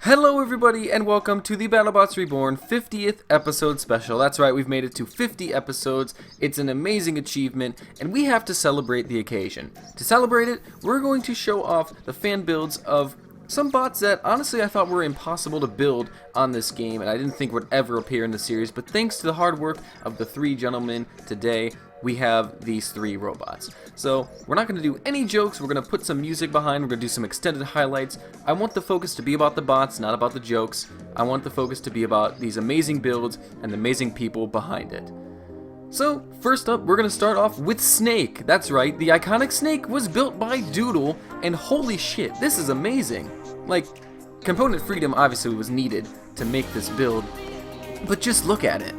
Hello everybody and welcome to the BattleBots Reborn 50th episode special. That's right, we've made it to 50 episodes. It's an amazing achievement and we have to celebrate the occasion. To celebrate it, we're going to show off the fan builds of some bots that honestly I thought were impossible to build on this game and I didn't think would ever appear in the series, but thanks to the hard work of the three gentlemen today, we have these three robots. So we're not going to do any jokes, we're going to put some music behind, we're going to do some extended highlights. I want the focus to be about the bots, not about the jokes. I want the focus to be about these amazing builds and the amazing people behind it. So first up, we're going to start off with Snake. That's right, the iconic Snake was built by Doodle, and holy shit, this is amazing. Like, component freedom obviously was needed to make this build, but just look at it.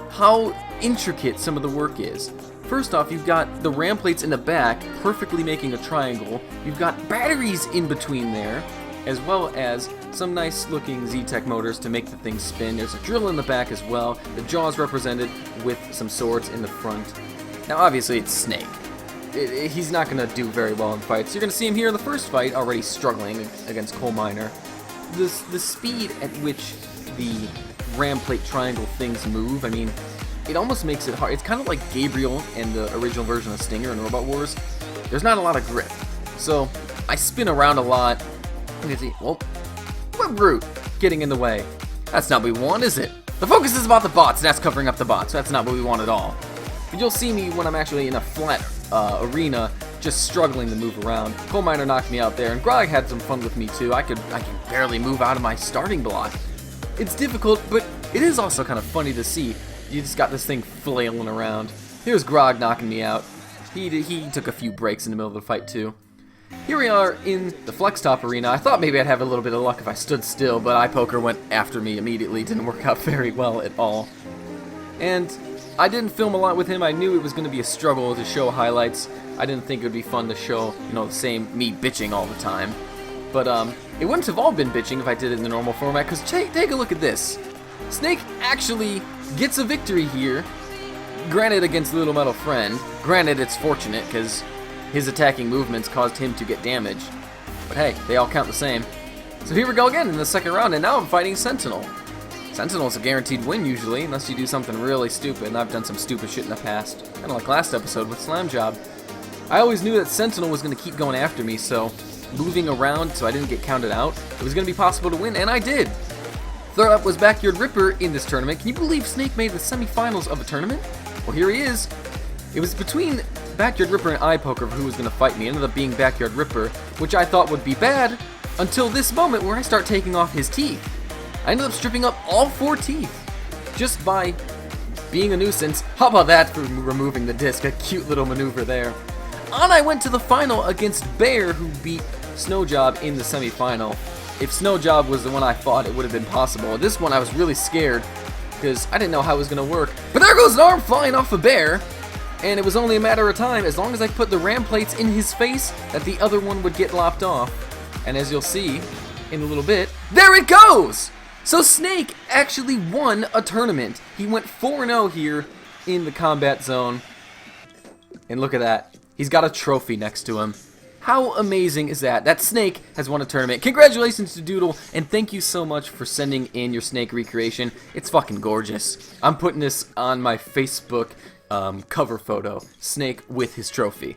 How intricate some of the work is. First off, you've got the ram plates in the back perfectly making a triangle. You've got batteries in between there, as well as some nice looking Z-Tech motors to make the thing spin. There's a drill in the back as well. The jaws represented with some swords in the front. Now obviously it's Snake. He's not going to do very well in fights. You're going to see him here in the first fight already struggling against Coal Miner. The speed at which the ram plate triangle things move, I mean, it almost makes it hard. It's kind of like Gabriel in the original version of Stinger in Robot Wars. There's not a lot of grip. So I spin around a lot. You can see, well, what brute getting in the way? That's not what we want, is it? The focus is about the bots, and that's covering up the bots. That's not what we want at all. But you'll see me when I'm actually in a flat arena, just struggling to move around. Coal Miner knocked me out there, and Grog had some fun with me too. I can barely move out of my starting block. It's difficult, but it is also kind of funny to see. You just got this thing flailing around. Here's Grog knocking me out. He took a few breaks in the middle of the fight too. Here we are in the Flex Top Arena. I thought maybe I'd have a little bit of luck if I stood still, but iPoker went after me immediately. Didn't work out very well at all. And I didn't film a lot with him. I knew it was going to be a struggle to show highlights. I didn't think it would be fun to show, the same me bitching all the time. But it wouldn't have all been bitching if I did it in the normal format, because take a look at this. Snake actually gets a victory here, granted against Little Metal Friend. Granted, it's fortunate, because his attacking movements caused him to get damaged. But hey, they all count the same. So here we go again in the second round, and now I'm fighting Sentinel. Sentinel's a guaranteed win usually, unless you do something really stupid, and I've done some stupid shit in the past. Kind of like last episode with Slam Job. I always knew that Sentinel was going to keep going after me, so moving around so I didn't get counted out, it was going to be possible to win, and I did. Third up was Backyard Ripper in this tournament. Can you believe Snake made the semifinals of a tournament? Well, here he is. It was between Backyard Ripper and iPoker who was going to fight me. It ended up being Backyard Ripper, which I thought would be bad until this moment where I start taking off his teeth. I ended up stripping up all 4 teeth just by being a nuisance. How about that for removing the disc? A cute little maneuver there. On I went to the final against Bear, who beat Snowjob in the semifinal. If Snowjob was the one I fought, it would have been possible. This one I was really scared because I didn't know how it was going to work. But there goes an arm flying off of Bear, and it was only a matter of time, as long as I put the ram plates in his face, that the other one would get lopped off. And as you'll see in a little bit, there it goes! So Snake actually won a tournament. He went 4-0 here in the combat zone. And look at that. He's got a trophy next to him. How amazing is that? That Snake has won a tournament. Congratulations to Doodle, and thank you so much for sending in your Snake recreation. It's fucking gorgeous. I'm putting this on my Facebook cover photo. Snake with his trophy.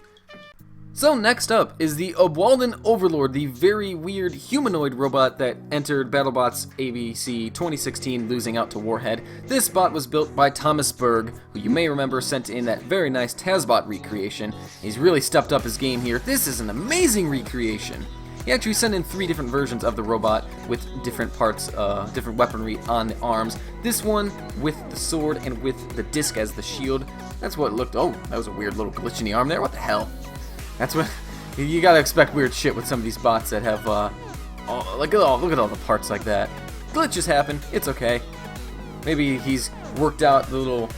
So next up is the Obwalden Overlord, the very weird humanoid robot that entered BattleBots ABC 2016, losing out to Warhead. This bot was built by Thomas Berge, who you may remember sent in that very nice Tazbot recreation. He's really stepped up his game here. This is an amazing recreation. He actually sent in 3 different versions of the robot with different parts, different weaponry on the arms. This one with the sword and with the disc as the shield. That's what it looked. Oh, that was a weird little glitch in the arm there. What the hell? That's what you gotta expect, weird shit with some of these bots that have look at all the parts like that. Glitches happen. It's okay. Maybe he's worked out the little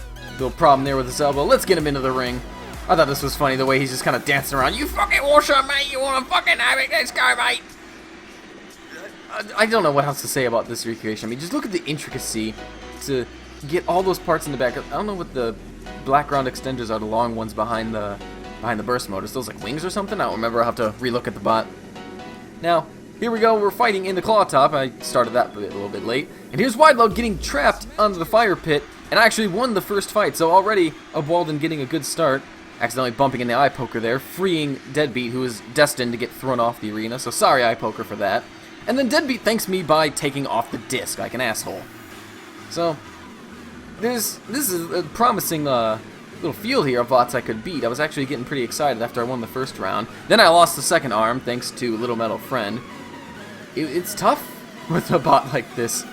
problem there with his elbow. Let's get him into the ring. I thought this was funny, the way he's just kind of dancing around. You fucking washer, mate. You wanna fucking have it? Let's go, mate. I don't know what else to say about this recreation. I mean, just look at the intricacy to get all those parts in the back. I don't know what the background extenders are, the long ones behind the burst motors. Those like wings or something? I don't remember. I'll have to relook at the bot. Now, Here we go, we're fighting in the claw top. I started that a little bit late. And here's Wideload getting trapped under the fire pit, and I actually won the first fight, so already Obwalden getting a good start. Accidentally bumping in the eye poker there, freeing Deadbeat, who is destined to get thrown off the arena, so sorry eye poker for that. And then Deadbeat thanks me by taking off the disc like an asshole. So, this is a promising little field here of bots I could beat. I was actually getting pretty excited after I won the first round. Then I lost the second arm, thanks to Little Metal Friend. It's tough with a bot like this.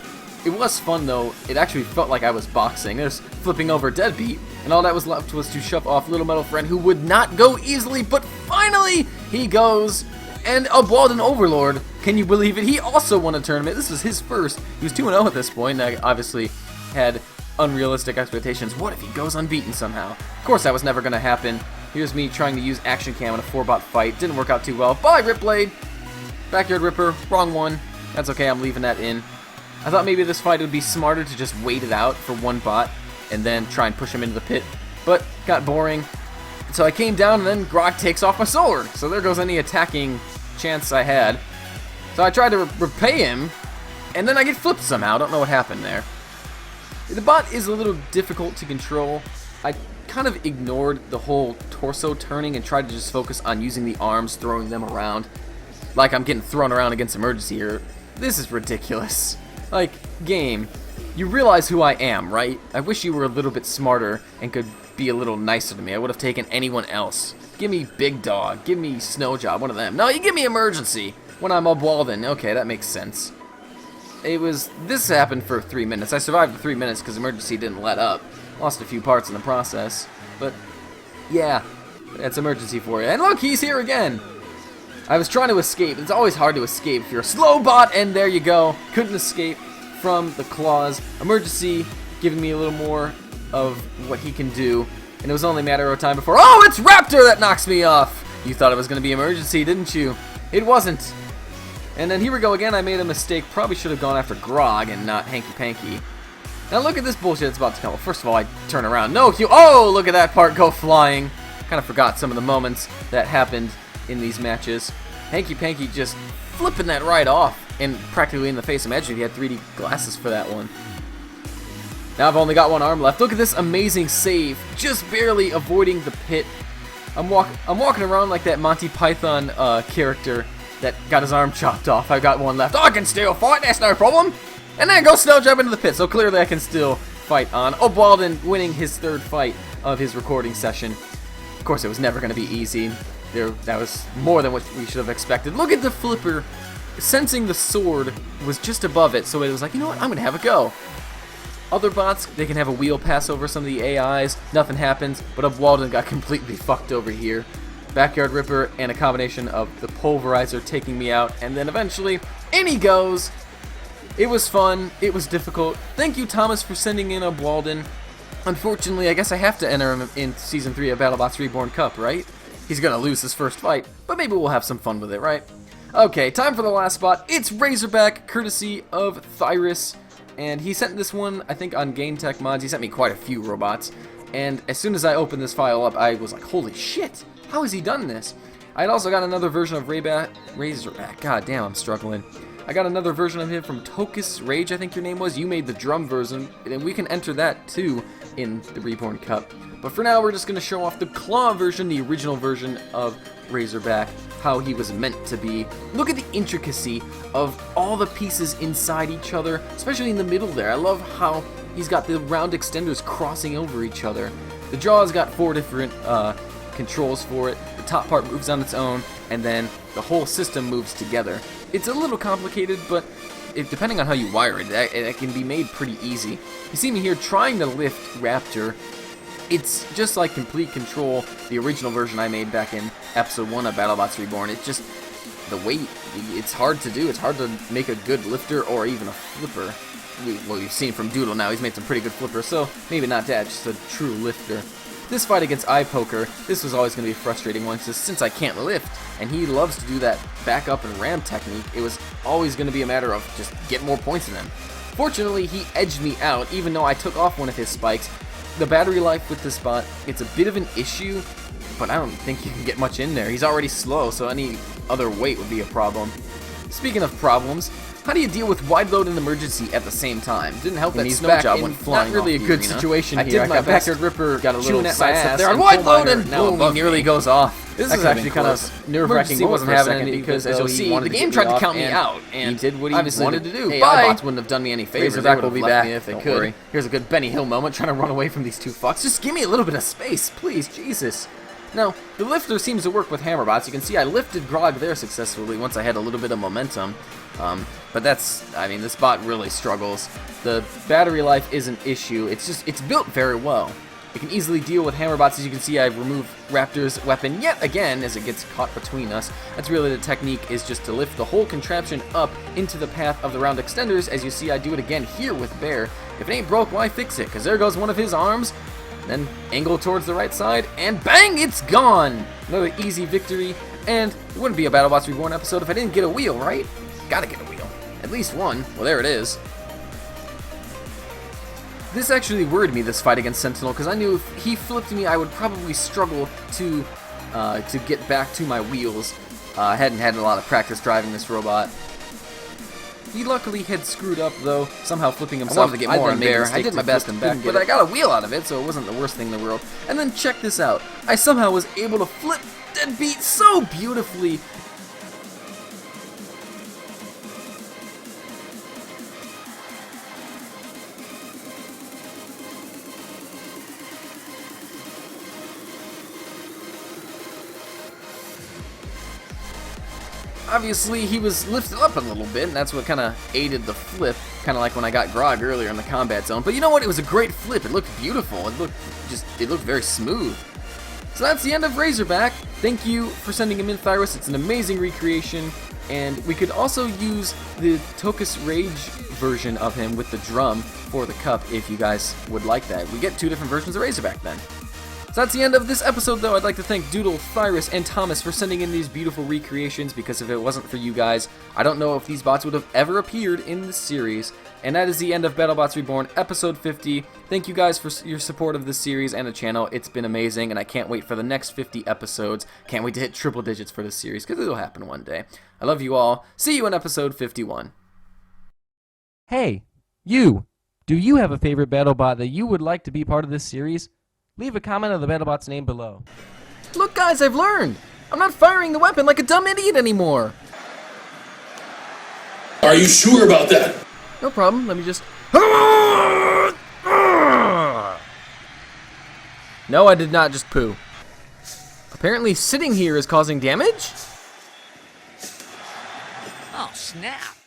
It was fun though. It actually felt like I was boxing. There's flipping over Deadbeat, and all that was left was to shove off Little Metal Friend, who would not go easily, but finally he goes. And Obwalden Overlord, can you believe it? He also won a tournament. This was his first. He was 2-0 at this point, and I obviously had unrealistic expectations. What if he goes unbeaten somehow? Of course that was never going to happen. Here's me trying to use action cam in a 4-bot fight. Didn't work out too well. Bye, Ripblade! Backyard Ripper, wrong one. That's okay, I'm leaving that in. I thought maybe this fight would be smarter to just wait it out for one bot and then try and push him into the pit, but got boring. So I came down and then Grok takes off my sword. So there goes any attacking chance I had. So I tried to repay him, and then I get flipped somehow. Don't know what happened there. The bot is a little difficult to control. I kind of ignored the whole torso turning and tried to just focus on using the arms, throwing them around. Like I'm getting thrown around against emergency here. This is ridiculous. Like, game, you realize who I am, right? I wish you were a little bit smarter and could be a little nicer to me. I would have taken anyone else. Give me Big Dog. Give me Snow Job, one of them. No, you give me Emergency when I'm Obwalden. Okay, that makes sense. This happened for 3 minutes. I survived the 3 minutes because Emergency didn't let up. Lost a few parts in the process. But, yeah, that's Emergency for you. And look, he's here again. I was trying to escape. It's always hard to escape if you're a slow bot, and there you go. Couldn't escape from the claws. Emergency giving me a little more of what he can do, and it was only a matter of time before... Oh, it's Raptor that knocks me off! You thought it was going to be Emergency, didn't you? It wasn't. And then here we go again. I made a mistake. Probably should have gone after Grog and not Hanky Panky. Now look at this bullshit that's about to come. Well, first of all, I turn around. No, oh, look at that part go flying. Kind of forgot some of the moments that happened in these matches. Hanky Panky just flipping that right off and practically in the face. Imagine if you had 3D glasses for that one. Now I've only got one arm left. Look at this amazing save, just barely avoiding the pit. I'm walking around like that Monty Python character that got his arm chopped off. I've got one left. Oh, I can still fight, that's no problem. And then go snow jump into the pit, so clearly I can still fight on. Obwalden winning his third fight of his recording session. Of course, it was never going to be easy. That was more than what we should have expected. Look at the flipper. Sensing the sword was just above it, so it was like, you know what, I'm going to have a go. Other bots, they can have a wheel pass over some of the AIs. Nothing happens, but Obwalden got completely fucked over here. Backyard Ripper and a combination of the Pulverizer taking me out, and then eventually, in he goes. It was fun. It was difficult. Thank you, Thomas, for sending in Obwalden. Unfortunately, I guess I have to enter him in Season 3 of BattleBots Reborn Cup, right? He's gonna lose his first fight, but maybe we'll have some fun with it, right? Okay, time for the last spot. It's Razorback, courtesy of Thyrus, and he sent this one, I think, on Game Tech Mods. He sent me quite a few robots, and as soon as I opened this file up, I was like, holy shit, how has he done this? I had also got another version of Razorback. God damn, I'm struggling. I got another version of him from Tokus Rage, I think your name was. You made the drum version, and we can enter that too in the Reborn Cup. But for now, we're just going to show off the claw version, the original version of Razorback, how he was meant to be. Look at the intricacy of all the pieces inside each other, especially in the middle there. I love how he's got the round extenders crossing over each other. The jaw's got 4 different controls for it. The top part moves on its own, and then the whole system moves together. It's a little complicated, but depending on how you wire it, it can be made pretty easy. You see me here trying to lift Raptor. It's just like Complete Control, the original version I made back in episode 1 of BattleBots Reborn. It's just the weight, it's hard to do. It's hard to make a good lifter or even a flipper. Well, you've seen from Doodle now, he's made some pretty good flippers, so maybe not that, just a true lifter. This fight against Eye Poker, this was always going to be a frustrating one, since I can't lift, and he loves to do that back up and ram technique, it was always going to be a matter of just get more points than him. Fortunately, he edged me out, even though I took off one of his spikes. The battery life with this bot, it's a bit of an issue, but I don't think you can get much in there. He's already slow, so any other weight would be a problem. Speaking of problems, how do you deal with wide load and emergency at the same time? Didn't help that snow job went flying. Not really a good situation here. I got Backyard Ripper, got a little side up there on wide load, and boom, he nearly goes off. This is actually kind of nerve-wracking. He wasn't having any because, as you'll see, the game tried to count me out, and he did what he wanted to do. BattleBots wouldn't have done me any favors. Razorback will be back if they could. Here's a good Benny Hill moment, trying to run away from these two fucks. Just give me a little bit of space, please, Jesus. Now, the lifter seems to work with hammerbots. You can see I lifted Grog there successfully once I had a little bit of momentum. But this bot really struggles. The battery life is an issue. It's built very well. It can easily deal with hammerbots. As you can see, I've removed Raptor's weapon yet again as it gets caught between us. That's really the technique, is just to lift the whole contraption up into the path of the round extenders. As you see, I do it again here with Bear. If it ain't broke, why fix it? Because there goes one of his arms. Then angle towards the right side, and bang, it's gone! Another easy victory, and it wouldn't be a BattleBots Reborn episode if I didn't get a wheel, right? Gotta get a wheel. At least one. Well, there it is. This actually worried me, this fight against Sentinel, because I knew if he flipped me, I would probably struggle to get back to my wheels. I hadn't had a lot of practice driving this robot. He luckily had screwed up, though, somehow flipping himself. I wanted to get more on Bear. I did my best and back, but I got a wheel out of it, so it wasn't the worst thing in the world. And then check this out. I somehow was able to flip Deadbeat so beautifully. Obviously, he was lifted up a little bit, and that's what kind of aided the flip, kind of like when I got Grog earlier in the combat zone. But you know what? It was a great flip. It looked beautiful. It looked very smooth. So that's the end of Razorback. Thank you for sending him in, Thyrus. It's an amazing recreation, and we could also use the Tokus Rage version of him with the drum for the cup if you guys would like that. We get two different versions of Razorback then. So that's the end of this episode, though. I'd like to thank Doodle, Thyrus, and Thomas for sending in these beautiful recreations, because if it wasn't for you guys, I don't know if these bots would have ever appeared in the series. And that is the end of BattleBots Reborn, episode 50. Thank you guys for your support of this series and the channel. It's been amazing, and I can't wait for the next 50 episodes. Can't wait to hit triple digits for this series, because it'll happen one day. I love you all. See you in episode 51. Hey, you! Do you have a favorite BattleBot that you would like to be part of this series? Leave a comment of the BattleBot's name below. Look, guys, I've learned! I'm not firing the weapon like a dumb idiot anymore! Are you sure about that? No problem, let me just... No, I did not just poo. Apparently sitting here is causing damage? Oh, snap.